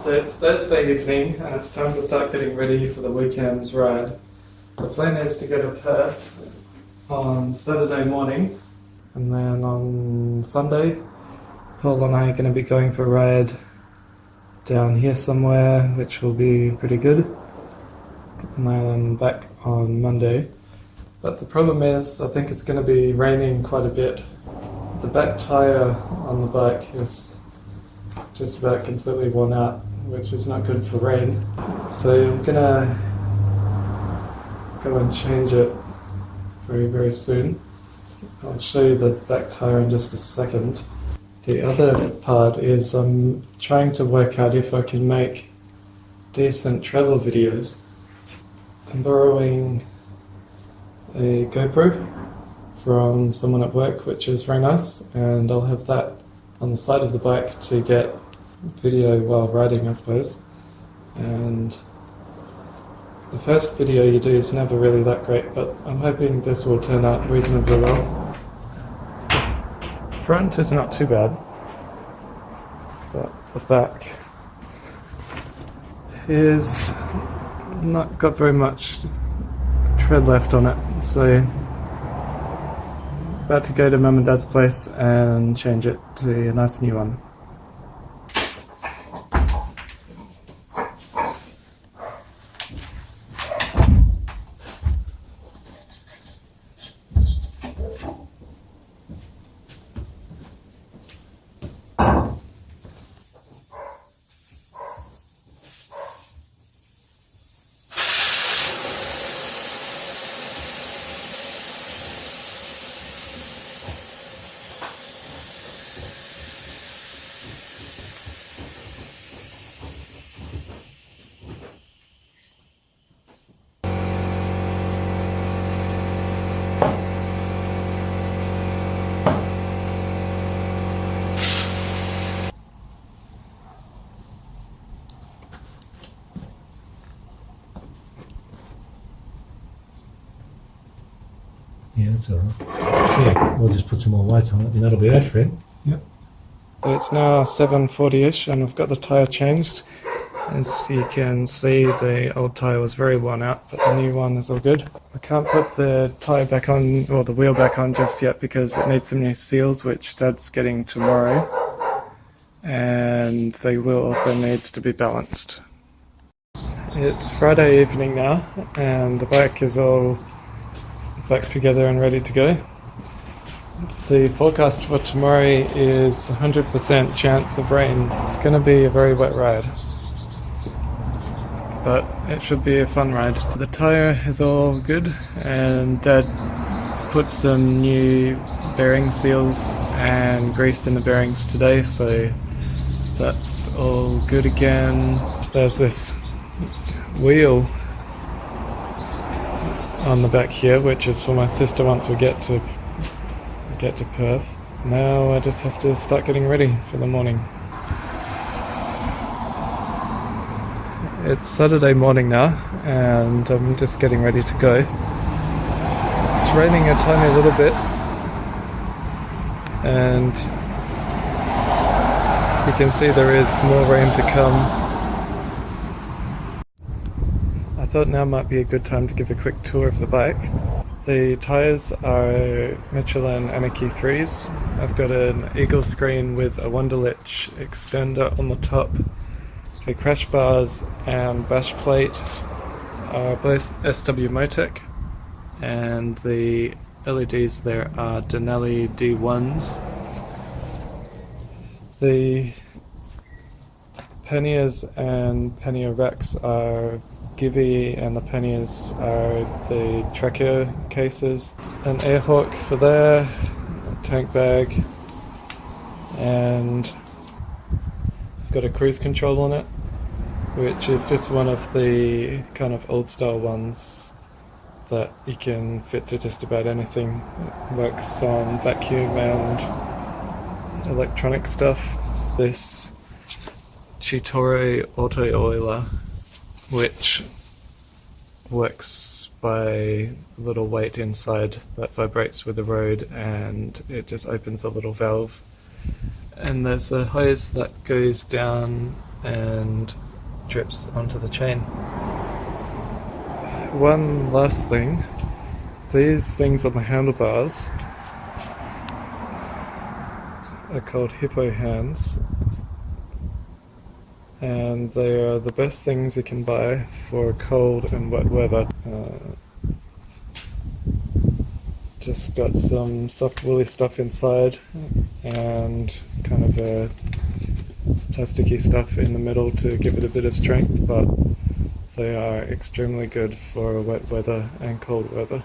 So it's Thursday evening and it's time to start getting ready for the weekend's ride. The plan is to go to Perth on Saturday morning, and then on Sunday Paul and I are going to be going for a ride down here somewhere, which will be pretty good, and then back on Monday. But the problem is I think it's going to be raining quite a bit. The back tyre on the bike is just about completely worn out, which is not good for rain. So I'm gonna go and change it very soon. I'll show you the back tyre in just a second. The other part is I'm trying to work out if I can make decent travel videos. I'm borrowing a GoPro from someone at work, which is very nice, and I'll have that on the side of the bike to get video while riding, I suppose. And the first video you do is never really that great, but I'm hoping this will turn out reasonably well. Front is not too bad, but the back is not got very much tread left on it, so about to go to Mum and Dad's place and change it to a nice new one. Yeah, that's alright. Yeah, we'll just put some more weight on it and that'll be that for it. Yep. So it's now 7:40ish and I've got the tyre changed. As you can see, the old tyre was very worn out, but the new one is all good. I can't put the tyre back on, or the wheel back on just yet, because it needs some new seals, which Dad's getting tomorrow. And the wheel also needs to be balanced. It's Friday evening now, and the bike is all back together and ready to go. The forecast for tomorrow is 100% chance of rain. It's going to be a very wet ride, but it should be a fun ride. The tyre is all good, and Dad put some new bearing seals and grease in the bearings today, so that's all good again. There's this wheel on the back here, which is for my sister once we get to Perth. Now I just have to start getting ready for the morning. It's Saturday morning now and I'm just getting ready to go. It's raining a tiny little bit and you can see there is more rain to come. I thought now might be a good time to give a quick tour of the bike. The tyres are Michelin Anarchy 3s. I've got an eagle screen with a Wunderlich extender on the top. The crash bars and bash plate are both SW Motec, and the LEDs there are Denali D1s. The panniers and pannier racks are Givi, and the panniers are the tracker cases. An air hawk for there, a tank bag, and I've got a cruise control on it, which is just one of the kind of old style ones that you can fit to just about anything. It works on vacuum and electronic stuff. This Chitore auto oiler, which works by a little weight inside that vibrates with the road, and it just opens a little valve. And there's a hose that goes down and drips onto the chain. One last thing, these things on the handlebars are called hippo hands, and they are the best things you can buy for cold and wet weather. Just got some soft woolly stuff inside and kind of a plasticky stuff in the middle to give it a bit of strength, but they are extremely good for wet weather and cold weather.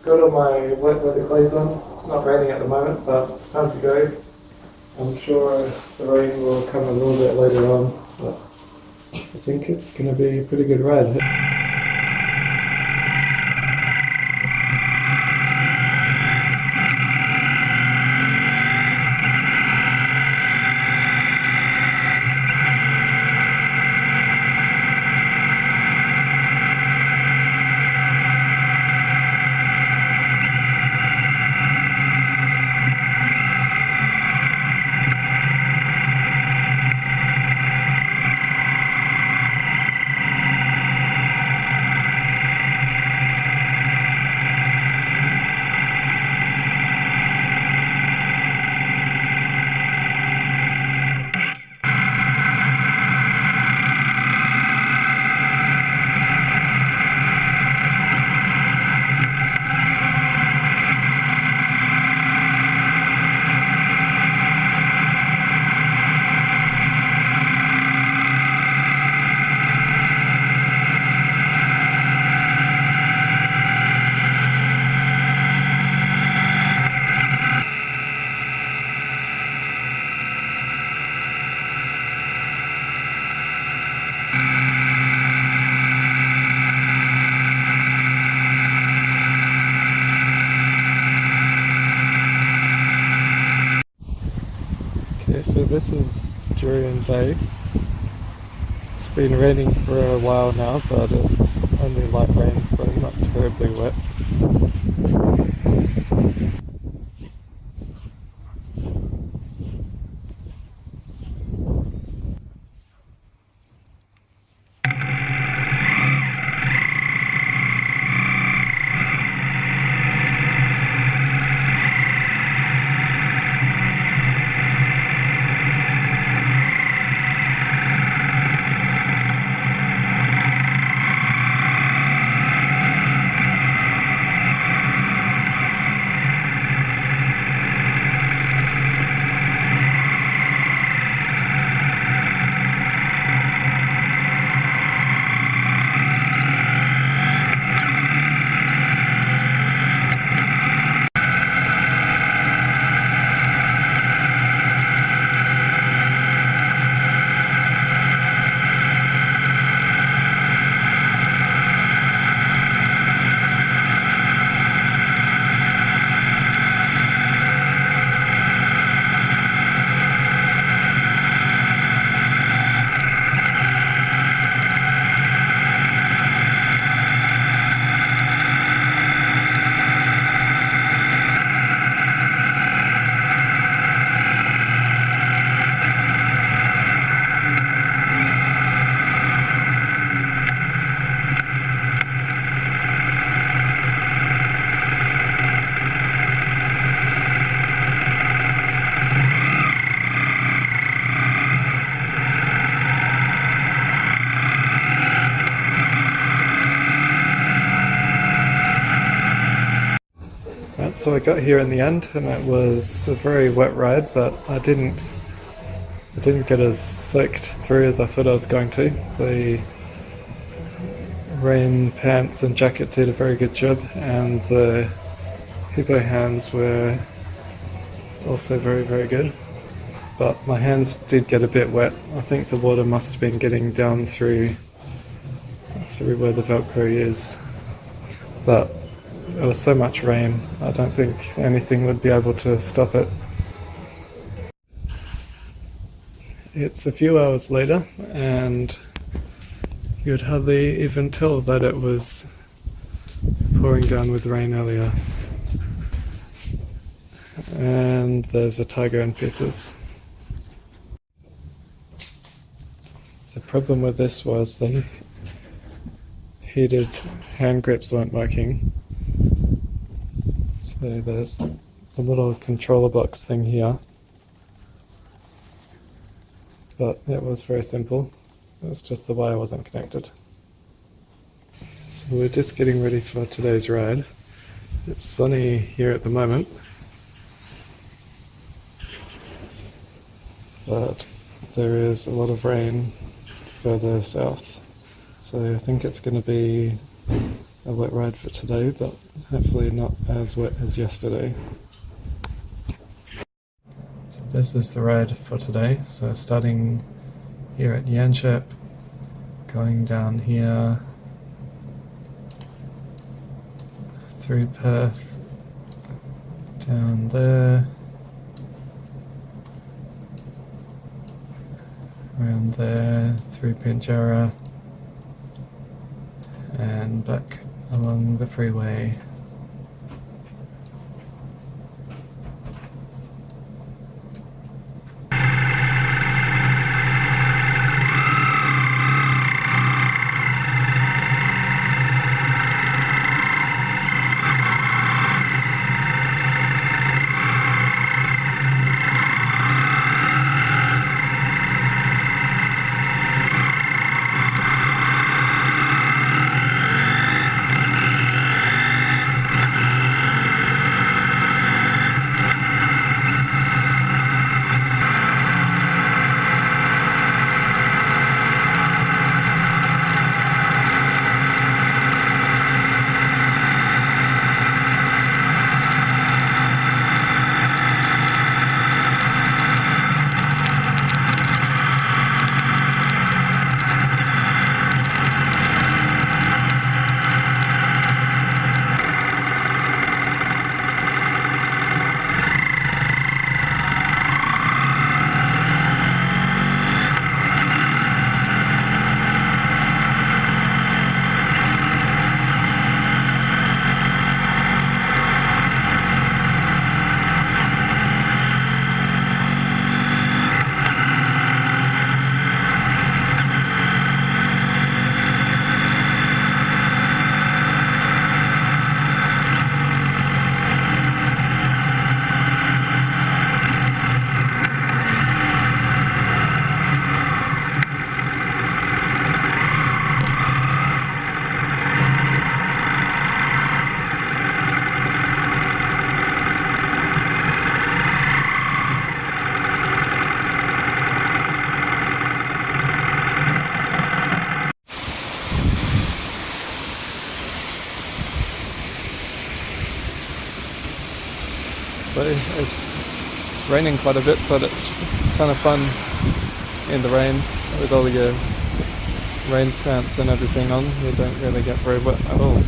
Got all my wet weather clothes on. It's not raining at the moment, but it's time to go. I'm sure the rain will come a little bit later on, but I think it's going to be a pretty good ride. Okay, so this is Jurien Bay. It's been raining for a while now, but it's only light rain, so not terribly wet. So I got here in the end, and it was a very wet ride, but I didn't get as soaked through as I thought I was going to. The rain pants and jacket did a very good job, and the hippo hands were also very, very good. But my hands did get a bit wet. I think the water must have been getting down through where the Velcro is. But there was so much rain, I don't think anything would be able to stop it. It's a few hours later, and you'd hardly even tell that it was pouring down with rain earlier. And there's a tiger in pieces. problem with this was the heated hand grips weren't working. So there's the little controller box thing here. But it was very simple. It was just the wire wasn't connected. So we're just getting ready for today's ride. It's sunny here at the moment, but there is a lot of rain further south. So I think it's going to be a wet ride for today, but hopefully not as wet as yesterday. So this is the ride for today. So starting here at Yanchep, going down here through Perth, down there, around there, through Pinjarra, and back along the freeway. So it's raining quite a bit, but it's kind of fun in the rain with all your rain pants and everything on. You don't really get very wet at all.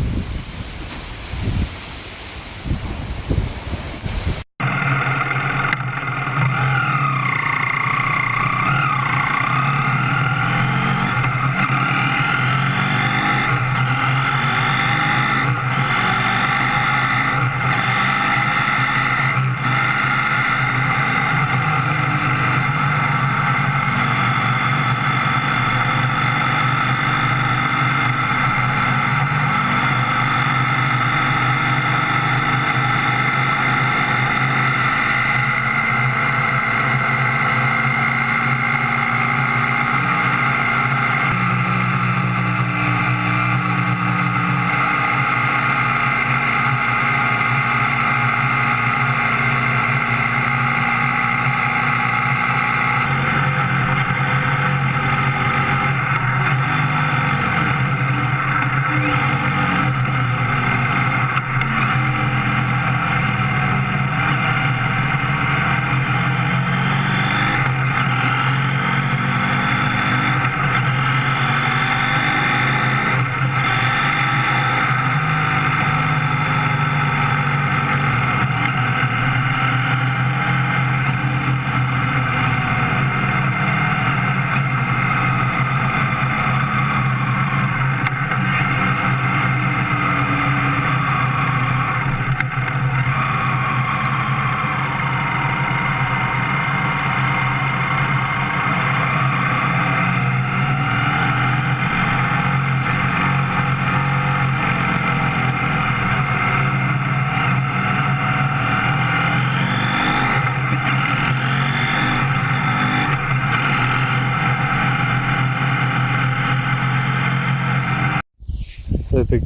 So the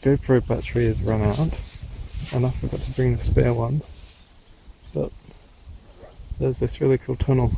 GoPro battery has run out, and I forgot to bring the spare one, but there's this really cool tunnel.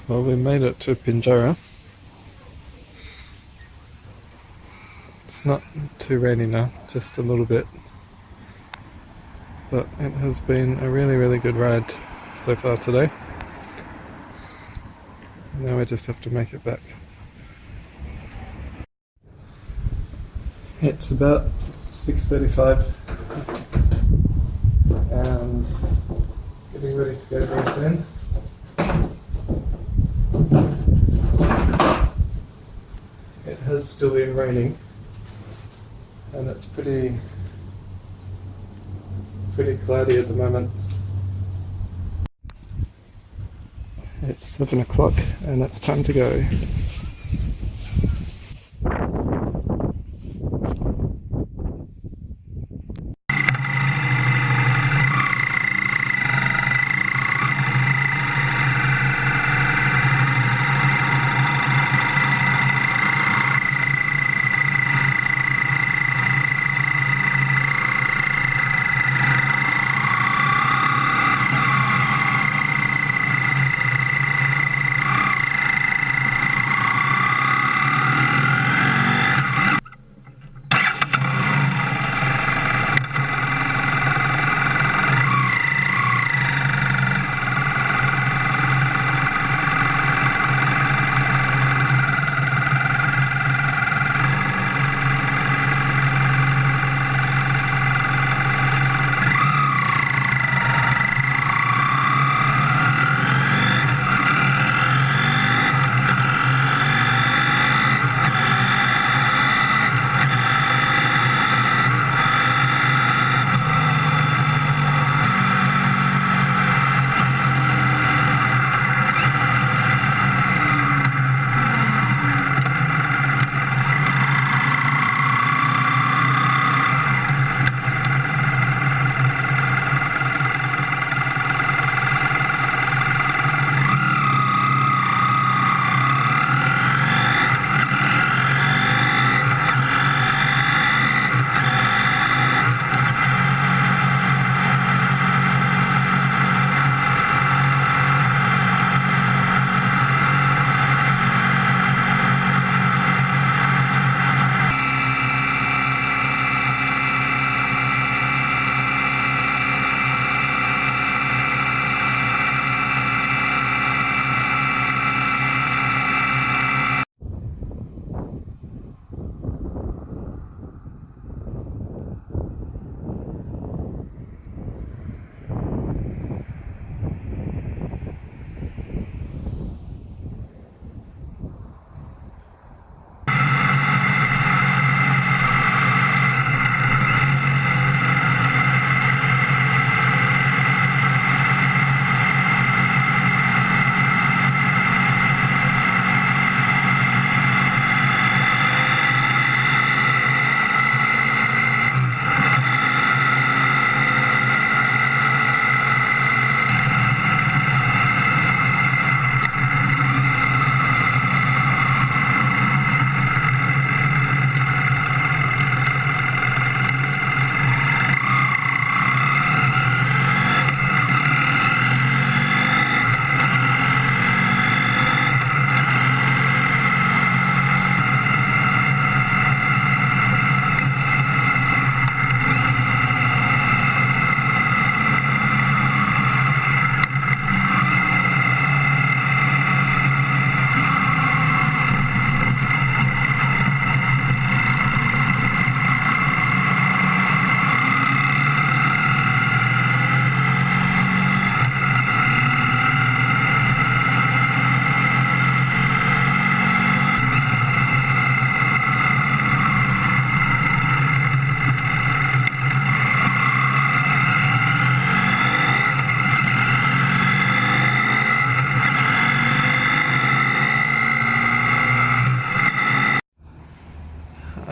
Well, we made it to Pinjarra. It's not too rainy now, just a little bit. But it has been a really good ride so far today. Now we just have to make it back. It's about 6:35 and getting ready to go very soon. It has still been raining, and it's pretty cloudy at the moment. It's 7 o'clock and it's time to go.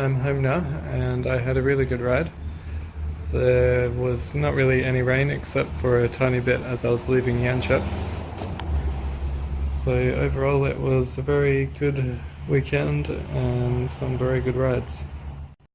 I'm home now and I had a really good ride. There was not really any rain except for a tiny bit as I was leaving Yanchep. So overall it was a very good weekend and some very good rides.